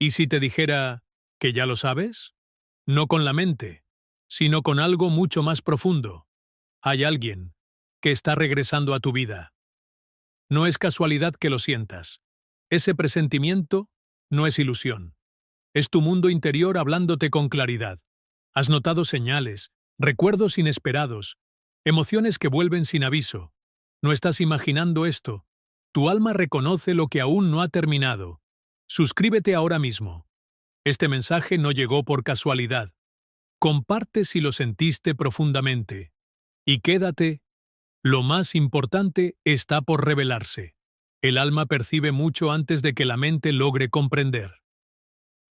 ¿Y si te dijera que ya lo sabes? No con la mente, sino con algo mucho más profundo. Hay alguien que está regresando a tu vida. No es casualidad que lo sientas. Ese presentimiento no es ilusión. Es tu mundo interior hablándote con claridad. Has notado señales, recuerdos inesperados, emociones que vuelven sin aviso. No estás imaginando esto. Tu alma reconoce lo que aún no ha terminado. Suscríbete ahora mismo. Este mensaje no llegó por casualidad. Comparte si lo sentiste profundamente. Y quédate. Lo más importante está por revelarse. El alma percibe mucho antes de que la mente logre comprender.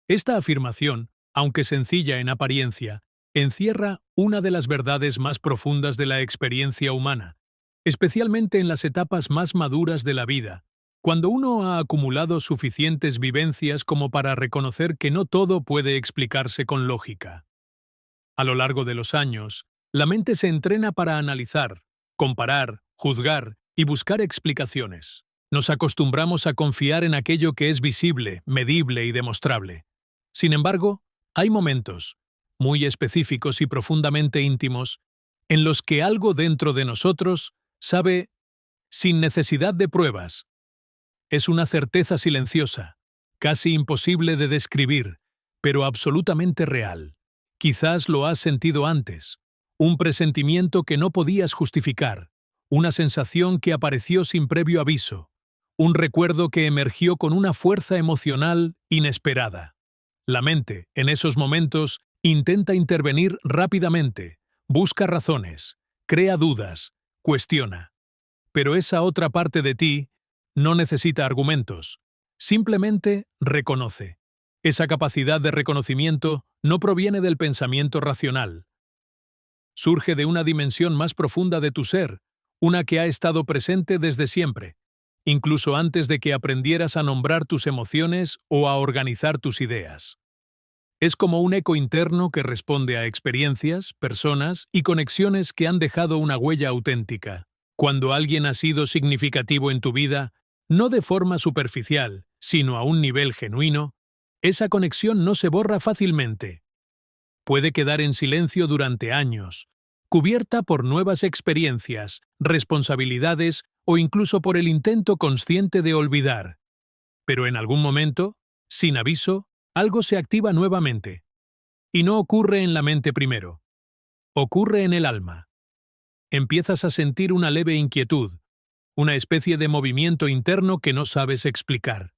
Esta afirmación, aunque sencilla en apariencia, encierra una de las verdades más profundas de la experiencia humana, especialmente en las etapas más maduras de la vida, cuando uno ha acumulado suficientes vivencias como para reconocer que no todo puede explicarse con lógica. A lo largo de los años, la mente se entrena para analizar, comparar, juzgar y buscar explicaciones. Nos acostumbramos a confiar en aquello que es visible, medible y demostrable. Sin embargo, hay momentos, muy específicos y profundamente íntimos, en los que algo dentro de nosotros sabe, sin necesidad de pruebas. Es una certeza silenciosa, casi imposible de describir, pero absolutamente real. Quizás lo has sentido antes, un presentimiento que no podías justificar, una sensación que apareció sin previo aviso, un recuerdo que emergió con una fuerza emocional inesperada. La mente, en esos momentos, intenta intervenir rápidamente, busca razones, crea dudas, cuestiona. Pero esa otra parte de ti no necesita argumentos, simplemente reconoce. Esa capacidad de reconocimiento no proviene del pensamiento racional. Surge de una dimensión más profunda de tu ser, una que ha estado presente desde siempre, incluso antes de que aprendieras a nombrar tus emociones o a organizar tus ideas. Es como un eco interno que responde a experiencias, personas y conexiones que han dejado una huella auténtica. Cuando alguien ha sido significativo en tu vida, no de forma superficial, sino a un nivel genuino, esa conexión no se borra fácilmente. Puede quedar en silencio durante años, cubierta por nuevas experiencias, responsabilidades o incluso por el intento consciente de olvidar. Pero en algún momento, sin aviso, algo se activa nuevamente. Y no ocurre en la mente primero. Ocurre en el alma. Empiezas a sentir una leve inquietud, una especie de movimiento interno que no sabes explicar.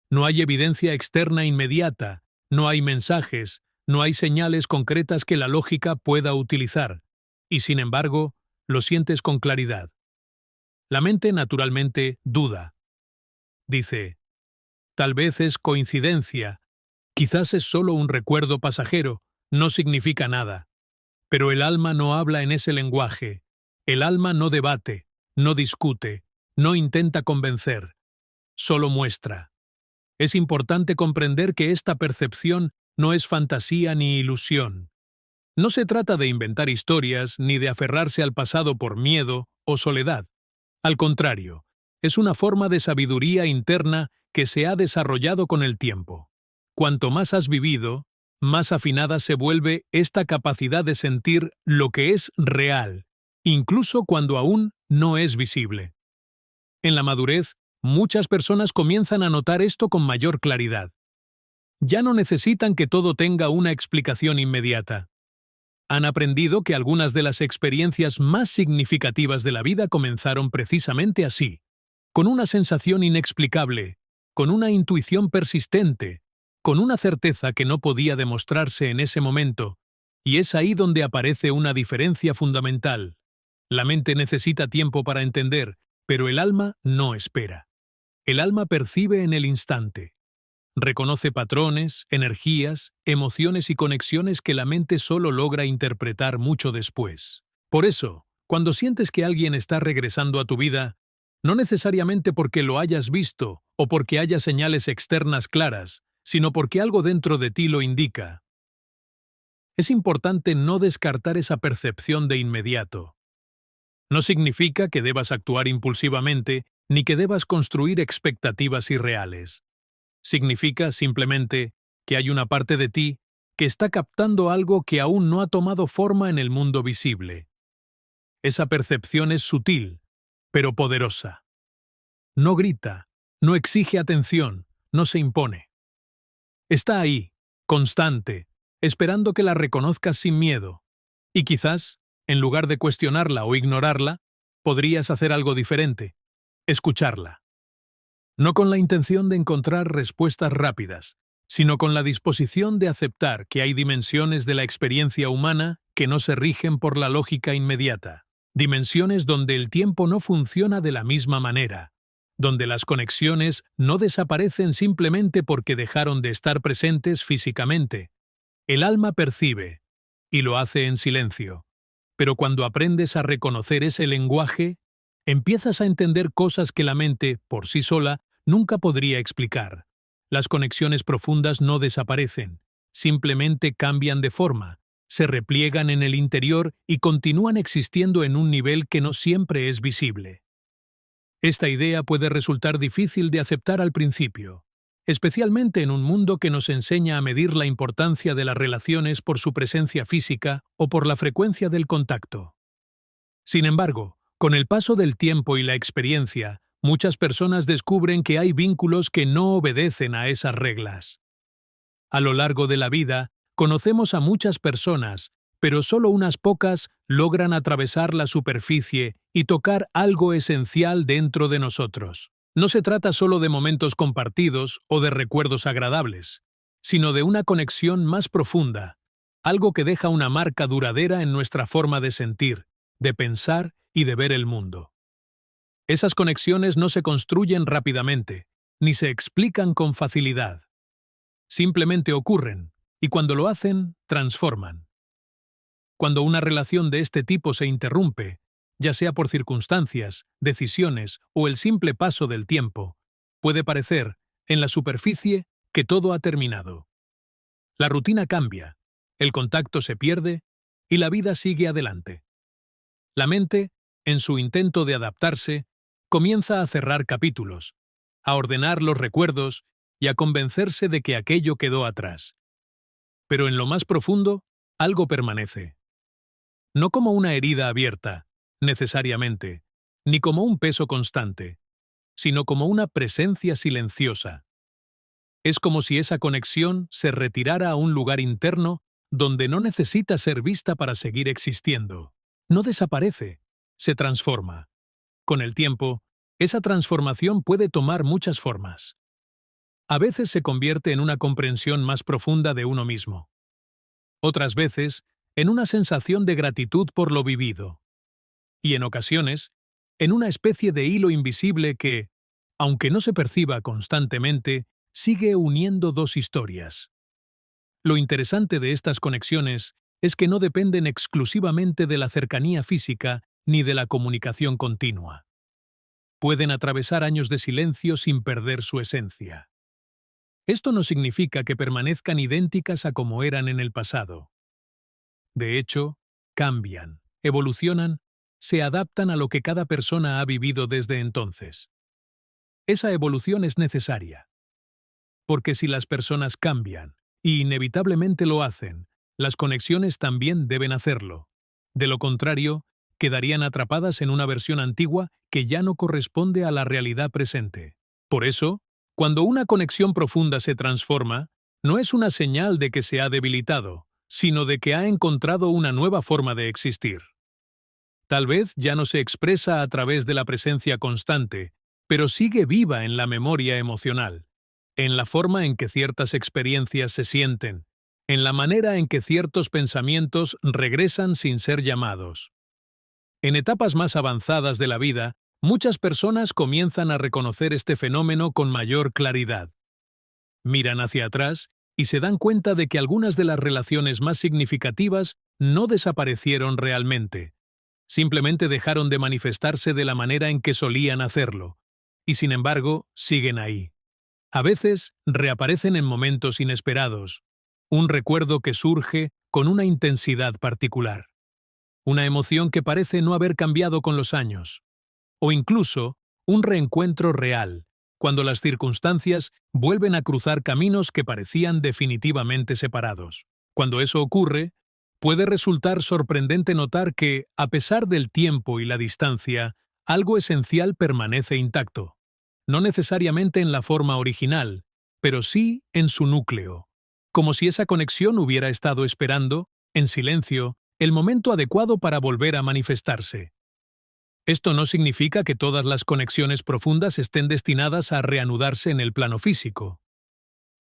No hay evidencia externa inmediata, no hay mensajes, no hay señales concretas que la lógica pueda utilizar, y sin embargo, lo sientes con claridad. La mente naturalmente duda. Dice, tal vez es coincidencia, quizás es solo un recuerdo pasajero, no significa nada. Pero el alma no habla en ese lenguaje. El alma no debate, no discute, no intenta convencer, solo muestra. Es importante comprender que esta percepción no es fantasía ni ilusión. No se trata de inventar historias ni de aferrarse al pasado por miedo o soledad. Al contrario, es una forma de sabiduría interna que se ha desarrollado con el tiempo. Cuanto más has vivido, más afinada se vuelve esta capacidad de sentir lo que es real, incluso cuando aún no es visible. En la madurez, muchas personas comienzan a notar esto con mayor claridad. Ya no necesitan que todo tenga una explicación inmediata. Han aprendido que algunas de las experiencias más significativas de la vida comenzaron precisamente así, con una sensación inexplicable, con una intuición persistente, con una certeza que no podía demostrarse en ese momento, y es ahí donde aparece una diferencia fundamental. La mente necesita tiempo para entender, pero el alma no espera. El alma percibe en el instante. Reconoce patrones, energías, emociones y conexiones que la mente solo logra interpretar mucho después. Por eso, cuando sientes que alguien está regresando a tu vida, no necesariamente porque lo hayas visto o porque haya señales externas claras, sino porque algo dentro de ti lo indica. Es importante no descartar esa percepción de inmediato. No significa que debas actuar impulsivamente ni que debas construir expectativas irreales. Significa simplemente que hay una parte de ti que está captando algo que aún no ha tomado forma en el mundo visible. Esa percepción es sutil, pero poderosa. No grita, no exige atención, no se impone. Está ahí, constante, esperando que la reconozcas sin miedo. Y quizás, en lugar de cuestionarla o ignorarla, podrías hacer algo diferente: escucharla. No con la intención de encontrar respuestas rápidas, sino con la disposición de aceptar que hay dimensiones de la experiencia humana que no se rigen por la lógica inmediata, dimensiones donde el tiempo no funciona de la misma manera, donde las conexiones no desaparecen simplemente porque dejaron de estar presentes físicamente. El alma percibe, y lo hace en silencio, pero cuando aprendes a reconocer ese lenguaje, empiezas a entender cosas que la mente, por sí sola, nunca podría explicar. Las conexiones profundas no desaparecen, simplemente cambian de forma, se repliegan en el interior y continúan existiendo en un nivel que no siempre es visible. Esta idea puede resultar difícil de aceptar al principio, especialmente en un mundo que nos enseña a medir la importancia de las relaciones por su presencia física o por la frecuencia del contacto. Sin embargo, con el paso del tiempo y la experiencia, muchas personas descubren que hay vínculos que no obedecen a esas reglas. A lo largo de la vida, conocemos a muchas personas, pero solo unas pocas logran atravesar la superficie y tocar algo esencial dentro de nosotros. No se trata solo de momentos compartidos o de recuerdos agradables, sino de una conexión más profunda, algo que deja una marca duradera en nuestra forma de sentir, de pensar y de ver el mundo. Esas conexiones no se construyen rápidamente, ni se explican con facilidad. Simplemente ocurren, y cuando lo hacen, transforman. Cuando una relación de este tipo se interrumpe, ya sea por circunstancias, decisiones o el simple paso del tiempo, puede parecer, en la superficie, que todo ha terminado. La rutina cambia, el contacto se pierde y la vida sigue adelante. La mente, en su intento de adaptarse, comienza a cerrar capítulos, a ordenar los recuerdos y a convencerse de que aquello quedó atrás. Pero en lo más profundo, algo permanece. No como una herida abierta, necesariamente, ni como un peso constante, sino como una presencia silenciosa. Es como si esa conexión se retirara a un lugar interno donde no necesita ser vista para seguir existiendo. No desaparece, se transforma. Con el tiempo, esa transformación puede tomar muchas formas. A veces se convierte en una comprensión más profunda de uno mismo. Otras veces, en una sensación de gratitud por lo vivido. Y en ocasiones, en una especie de hilo invisible que, aunque no se perciba constantemente, sigue uniendo dos historias. Lo interesante de estas conexiones es que no dependen exclusivamente de la cercanía física ni de la comunicación continua. Pueden atravesar años de silencio sin perder su esencia. Esto no significa que permanezcan idénticas a como eran en el pasado. De hecho, cambian, evolucionan, se adaptan a lo que cada persona ha vivido desde entonces. Esa evolución es necesaria. Porque si las personas cambian, y inevitablemente lo hacen, las conexiones también deben hacerlo. De lo contrario, quedarían atrapadas en una versión antigua que ya no corresponde a la realidad presente. Por eso, cuando una conexión profunda se transforma, no es una señal de que se ha debilitado, sino de que ha encontrado una nueva forma de existir. Tal vez ya no se expresa a través de la presencia constante, pero sigue viva en la memoria emocional, en la forma en que ciertas experiencias se sienten, en la manera en que ciertos pensamientos regresan sin ser llamados. En etapas más avanzadas de la vida, muchas personas comienzan a reconocer este fenómeno con mayor claridad. Miran hacia atrás y se dan cuenta de que algunas de las relaciones más significativas no desaparecieron realmente. Simplemente dejaron de manifestarse de la manera en que solían hacerlo, y sin embargo, siguen ahí. A veces, reaparecen en momentos inesperados, un recuerdo que surge con una intensidad particular, una emoción que parece no haber cambiado con los años, o incluso un reencuentro real, cuando las circunstancias vuelven a cruzar caminos que parecían definitivamente separados. Cuando eso ocurre, puede resultar sorprendente notar que, a pesar del tiempo y la distancia, algo esencial permanece intacto. No necesariamente en la forma original, pero sí en su núcleo, como si esa conexión hubiera estado esperando, en silencio, el momento adecuado para volver a manifestarse. Esto no significa que todas las conexiones profundas estén destinadas a reanudarse en el plano físico.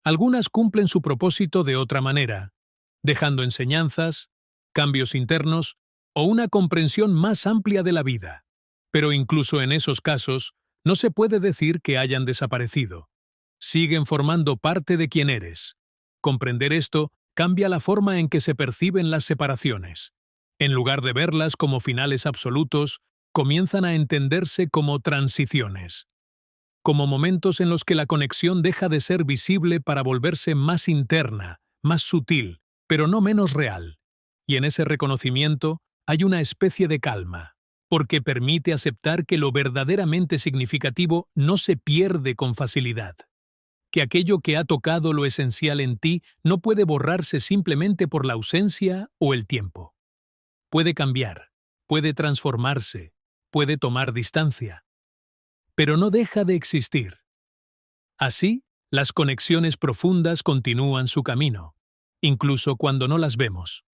Algunas cumplen su propósito de otra manera, dejando enseñanzas, cambios internos o una comprensión más amplia de la vida. Pero incluso en esos casos, no se puede decir que hayan desaparecido. Siguen formando parte de quien eres. Comprender esto cambia la forma en que se perciben las separaciones. En lugar de verlas como finales absolutos, comienzan a entenderse como transiciones, como momentos en los que la conexión deja de ser visible para volverse más interna, más sutil, pero no menos real. Y en ese reconocimiento hay una especie de calma, porque permite aceptar que lo verdaderamente significativo no se pierde con facilidad, que aquello que ha tocado lo esencial en ti no puede borrarse simplemente por la ausencia o el tiempo. Puede cambiar, puede transformarse, puede tomar distancia, pero no deja de existir. Así, las conexiones profundas continúan su camino, incluso cuando no las vemos.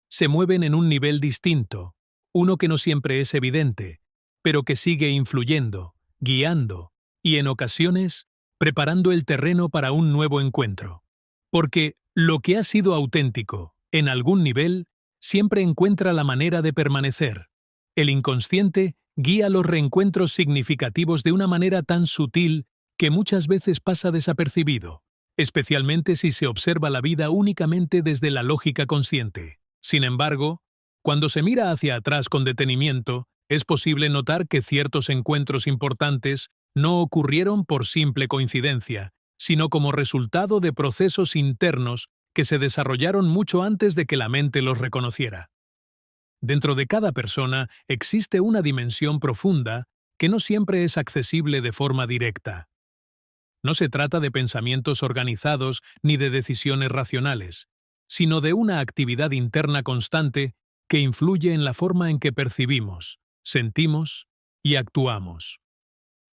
Se mueven en un nivel distinto, uno que no siempre es evidente, pero que sigue influyendo, guiando y, en ocasiones, preparando el terreno para un nuevo encuentro. Porque lo que ha sido auténtico, en algún nivel, siempre encuentra la manera de permanecer. El inconsciente guía los reencuentros significativos de una manera tan sutil que muchas veces pasa desapercibido, especialmente si se observa la vida únicamente desde la lógica consciente. Sin embargo, cuando se mira hacia atrás con detenimiento, es posible notar que ciertos encuentros importantes no ocurrieron por simple coincidencia, sino como resultado de procesos internos que se desarrollaron mucho antes de que la mente los reconociera. Dentro de cada persona existe una dimensión profunda que no siempre es accesible de forma directa. No se trata de pensamientos organizados ni de decisiones racionales, sino de una actividad interna constante que influye en la forma en que percibimos, sentimos y actuamos.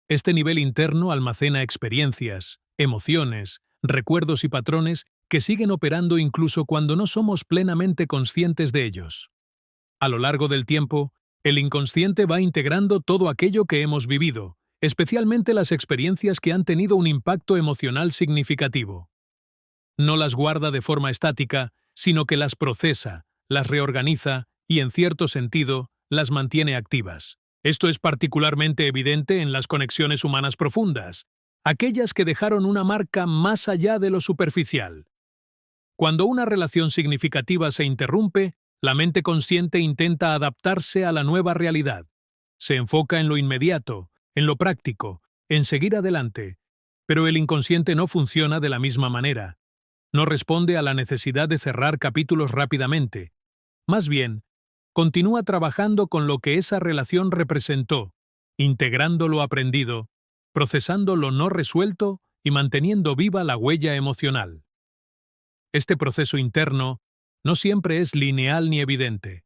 Este nivel interno almacena experiencias, emociones, recuerdos y patrones que siguen operando incluso cuando no somos plenamente conscientes de ellos. A lo largo del tiempo, el inconsciente va integrando todo aquello que hemos vivido, especialmente las experiencias que han tenido un impacto emocional significativo. No las guarda de forma estática, sino que las procesa, las reorganiza y, en cierto sentido, las mantiene activas. Esto es particularmente evidente en las conexiones humanas profundas, aquellas que dejaron una marca más allá de lo superficial. Cuando una relación significativa se interrumpe, la mente consciente intenta adaptarse a la nueva realidad. Se enfoca en lo inmediato, en lo práctico, en seguir adelante. Pero el inconsciente no funciona de la misma manera. No responde a la necesidad de cerrar capítulos rápidamente. Más bien, continúa trabajando con lo que esa relación representó, integrando lo aprendido, procesando lo no resuelto y manteniendo viva la huella emocional. Este proceso interno no siempre es lineal ni evidente.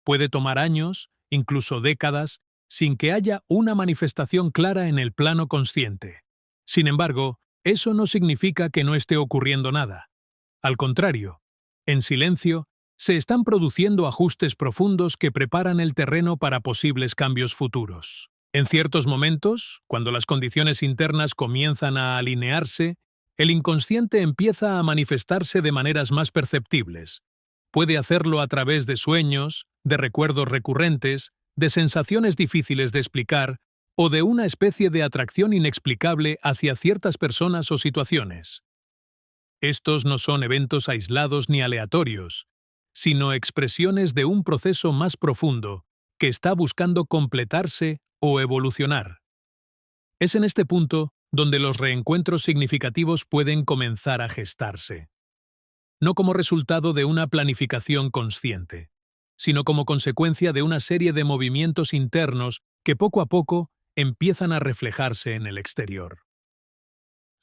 Puede tomar años, incluso décadas, sin que haya una manifestación clara en el plano consciente. Sin embargo, eso no significa que no esté ocurriendo nada. Al contrario, en silencio, se están produciendo ajustes profundos que preparan el terreno para posibles cambios futuros. En ciertos momentos, cuando las condiciones internas comienzan a alinearse, el inconsciente empieza a manifestarse de maneras más perceptibles. Puede hacerlo a través de sueños, de recuerdos recurrentes, de sensaciones difíciles de explicar o de una especie de atracción inexplicable hacia ciertas personas o situaciones. Estos no son eventos aislados ni aleatorios, sino expresiones de un proceso más profundo que está buscando completarse o evolucionar. Es en este punto donde los reencuentros significativos pueden comenzar a gestarse. No como resultado de una planificación consciente, sino como consecuencia de una serie de movimientos internos que poco a poco empiezan a reflejarse en el exterior.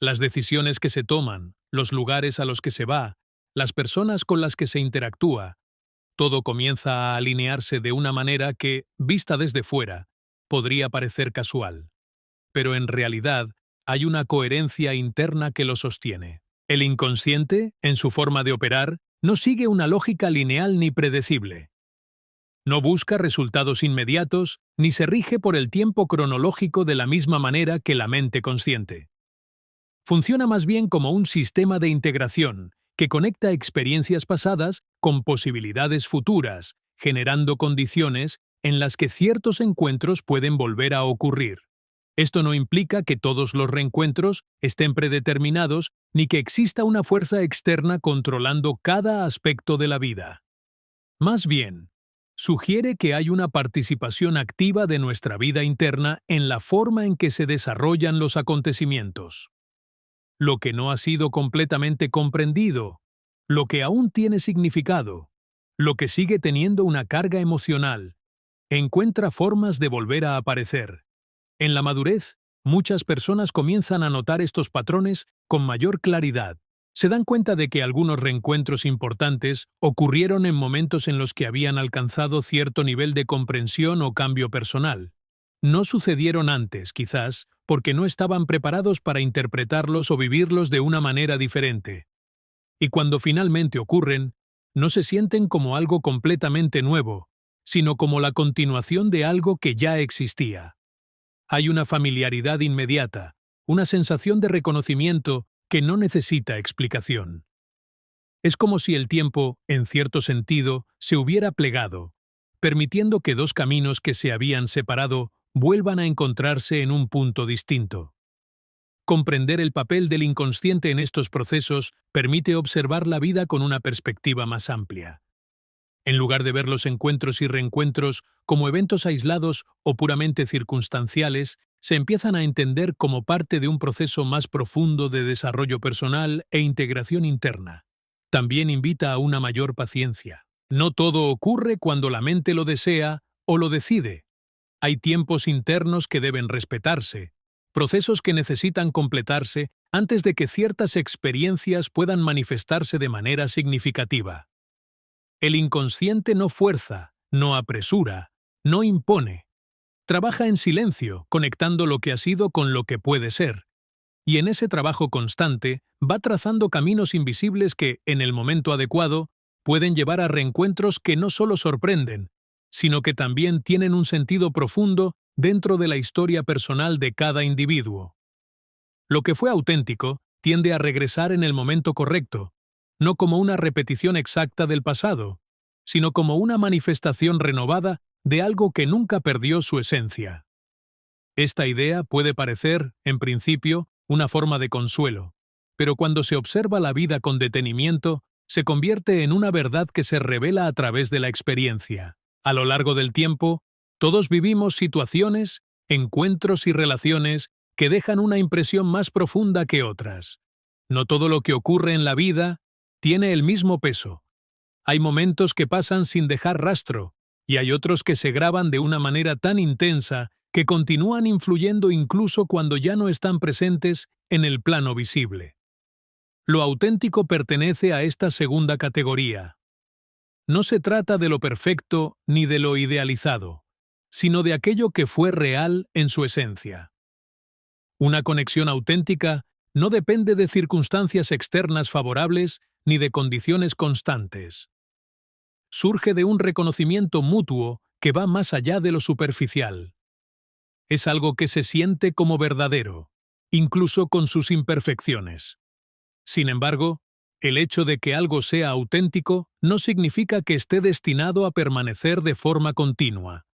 Las decisiones que se toman, los lugares a los que se va, las personas con las que se interactúa, todo comienza a alinearse de una manera que, vista desde fuera, podría parecer casual. Pero en realidad hay una coherencia interna que lo sostiene. El inconsciente, en su forma de operar, no sigue una lógica lineal ni predecible. No busca resultados inmediatos ni se rige por el tiempo cronológico de la misma manera que la mente consciente. Funciona más bien como un sistema de integración que conecta experiencias pasadas con posibilidades futuras, generando condiciones en las que ciertos encuentros pueden volver a ocurrir. Esto no implica que todos los reencuentros estén predeterminados ni que exista una fuerza externa controlando cada aspecto de la vida. Más bien, sugiere que hay una participación activa de nuestra vida interna en la forma en que se desarrollan los acontecimientos. Lo que no ha sido completamente comprendido, lo que aún tiene significado, lo que sigue teniendo una carga emocional, encuentra formas de volver a aparecer. En la madurez, muchas personas comienzan a notar estos patrones con mayor claridad. Se dan cuenta de que algunos reencuentros importantes ocurrieron en momentos en los que habían alcanzado cierto nivel de comprensión o cambio personal. No sucedieron antes, quizás, porque no estaban preparados para interpretarlos o vivirlos de una manera diferente. Y cuando finalmente ocurren, no se sienten como algo completamente nuevo, sino como la continuación de algo que ya existía. Hay una familiaridad inmediata, una sensación de reconocimiento que no necesita explicación. Es como si el tiempo, en cierto sentido, se hubiera plegado, permitiendo que dos caminos que se habían separado vuelvan a encontrarse en un punto distinto. Comprender el papel del inconsciente en estos procesos permite observar la vida con una perspectiva más amplia. En lugar de ver los encuentros y reencuentros como eventos aislados o puramente circunstanciales, se empiezan a entender como parte de un proceso más profundo de desarrollo personal e integración interna. También invita a una mayor paciencia. No todo ocurre cuando la mente lo desea o lo decide. Hay tiempos internos que deben respetarse, procesos que necesitan completarse antes de que ciertas experiencias puedan manifestarse de manera significativa. El inconsciente no fuerza, no apresura, no impone. Trabaja en silencio, conectando lo que ha sido con lo que puede ser. Y en ese trabajo constante va trazando caminos invisibles que, en el momento adecuado, pueden llevar a reencuentros que no solo sorprenden, sino que también tienen un sentido profundo dentro de la historia personal de cada individuo. Lo que fue auténtico tiende a regresar en el momento correcto, no como una repetición exacta del pasado, sino como una manifestación renovada de algo que nunca perdió su esencia. Esta idea puede parecer, en principio, una forma de consuelo, pero cuando se observa la vida con detenimiento, se convierte en una verdad que se revela a través de la experiencia. A lo largo del tiempo, todos vivimos situaciones, encuentros y relaciones que dejan una impresión más profunda que otras. No todo lo que ocurre en la vida tiene el mismo peso. Hay momentos que pasan sin dejar rastro, y hay otros que se graban de una manera tan intensa que continúan influyendo incluso cuando ya no están presentes en el plano visible. Lo auténtico pertenece a esta segunda categoría. No se trata de lo perfecto ni de lo idealizado, sino de aquello que fue real en su esencia. Una conexión auténtica no depende de circunstancias externas favorables ni de condiciones constantes. Surge de un reconocimiento mutuo que va más allá de lo superficial. Es algo que se siente como verdadero, incluso con sus imperfecciones. Sin embargo, el hecho de que algo sea auténtico no significa que esté destinado a permanecer de forma continua.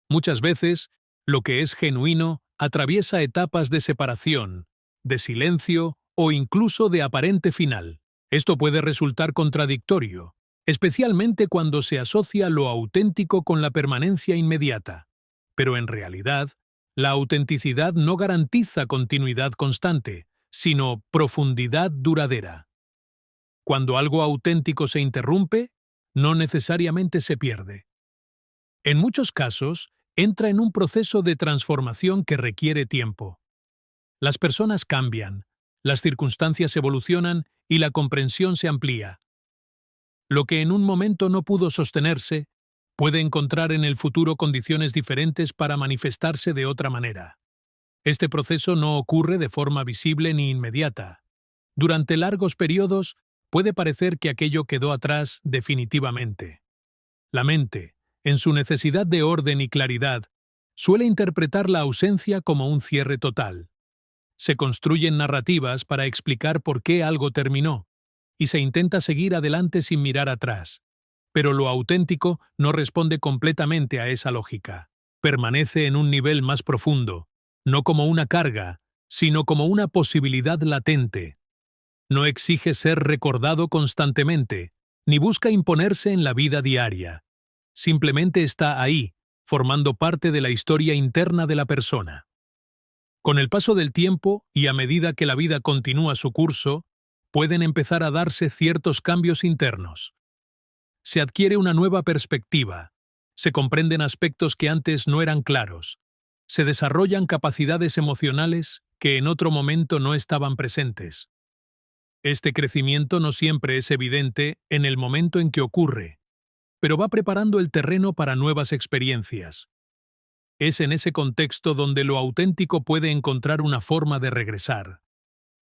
Muchas veces, lo que es genuino atraviesa etapas de separación, de silencio o incluso de aparente final. Esto puede resultar contradictorio, especialmente cuando se asocia lo auténtico con la permanencia inmediata. Pero en realidad, la autenticidad no garantiza continuidad constante, sino profundidad duradera. Cuando algo auténtico se interrumpe, no necesariamente se pierde. En muchos casos, entra en un proceso de transformación que requiere tiempo. Las personas cambian, las circunstancias evolucionan y la comprensión se amplía. Lo que en un momento no pudo sostenerse, puede encontrar en el futuro condiciones diferentes para manifestarse de otra manera. Este proceso no ocurre de forma visible ni inmediata. Durante largos periodos, puede parecer que aquello quedó atrás definitivamente. La mente, en su necesidad de orden y claridad, suele interpretar la ausencia como un cierre total. Se construyen narrativas para explicar por qué algo terminó, y se intenta seguir adelante sin mirar atrás. Pero lo auténtico no responde completamente a esa lógica. Permanece en un nivel más profundo, no como una carga, sino como una posibilidad latente. No exige ser recordado constantemente, ni busca imponerse en la vida diaria. Simplemente está ahí, formando parte de la historia interna de la persona. Con el paso del tiempo y a medida que la vida continúa su curso, pueden empezar a darse ciertos cambios internos. Se adquiere una nueva perspectiva, se comprenden aspectos que antes no eran claros, se desarrollan capacidades emocionales que en otro momento no estaban presentes. Este crecimiento no siempre es evidente en el momento en que ocurre, pero va preparando el terreno para nuevas experiencias. Es en ese contexto donde lo auténtico puede encontrar una forma de regresar.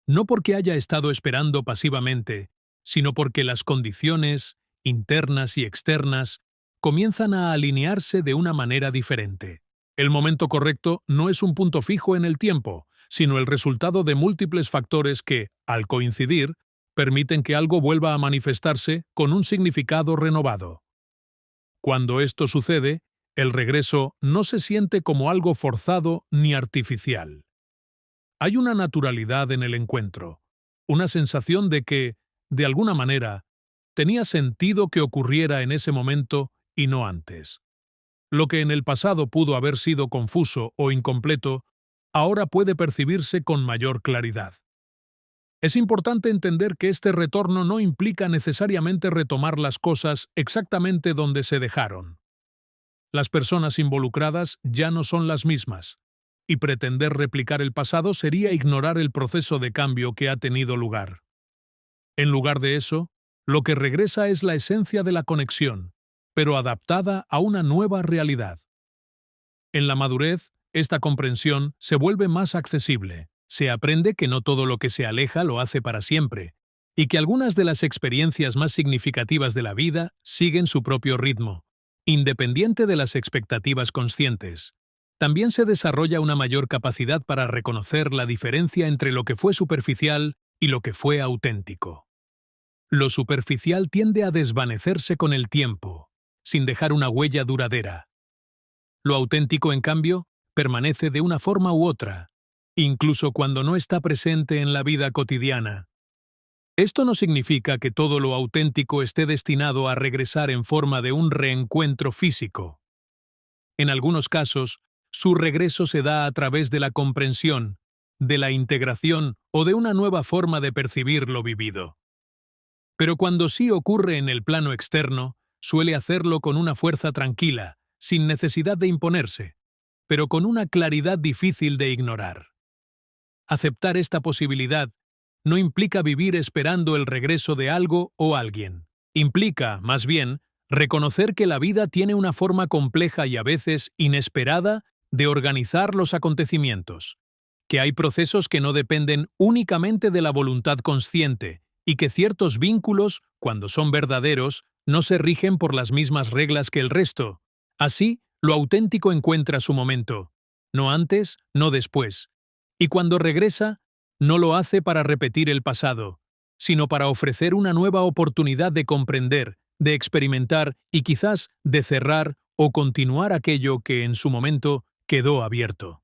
No porque haya estado esperando pasivamente, sino porque las condiciones, internas y externas, comienzan a alinearse de una manera diferente. El momento correcto no es un punto fijo en el tiempo, sino el resultado de múltiples factores que, al coincidir, permiten que algo vuelva a manifestarse con un significado renovado. Cuando esto sucede, el regreso no se siente como algo forzado ni artificial. Hay una naturalidad en el encuentro, una sensación de que, de alguna manera, tenía sentido que ocurriera en ese momento y no antes. Lo que en el pasado pudo haber sido confuso o incompleto, ahora puede percibirse con mayor claridad. Es importante entender que este retorno no implica necesariamente retomar las cosas exactamente donde se dejaron. Las personas involucradas ya no son las mismas, y pretender replicar el pasado sería ignorar el proceso de cambio que ha tenido lugar. En lugar de eso, lo que regresa es la esencia de la conexión, pero adaptada a una nueva realidad. En la madurez, esta comprensión se vuelve más accesible. Se aprende que no todo lo que se aleja lo hace para siempre, y que algunas de las experiencias más significativas de la vida siguen su propio ritmo, independiente de las expectativas conscientes. También se desarrolla una mayor capacidad para reconocer la diferencia entre lo que fue superficial y lo que fue auténtico. Lo superficial tiende a desvanecerse con el tiempo, sin dejar una huella duradera. Lo auténtico, en cambio, permanece de una forma u otra, incluso cuando no está presente en la vida cotidiana. Esto no significa que todo lo auténtico esté destinado a regresar en forma de un reencuentro físico. En algunos casos, su regreso se da a través de la comprensión, de la integración o de una nueva forma de percibir lo vivido. Pero cuando sí ocurre en el plano externo, suele hacerlo con una fuerza tranquila, sin necesidad de imponerse, pero con una claridad difícil de ignorar. Aceptar esta posibilidad no implica vivir esperando el regreso de algo o alguien. Implica, más bien, reconocer que la vida tiene una forma compleja y a veces inesperada de organizar los acontecimientos, que hay procesos que no dependen únicamente de la voluntad consciente y que ciertos vínculos, cuando son verdaderos, no se rigen por las mismas reglas que el resto. Así, lo auténtico encuentra su momento, no antes, no después. Y cuando regresa, no lo hace para repetir el pasado, sino para ofrecer una nueva oportunidad de comprender, de experimentar y quizás de cerrar o continuar aquello que en su momento quedó abierto.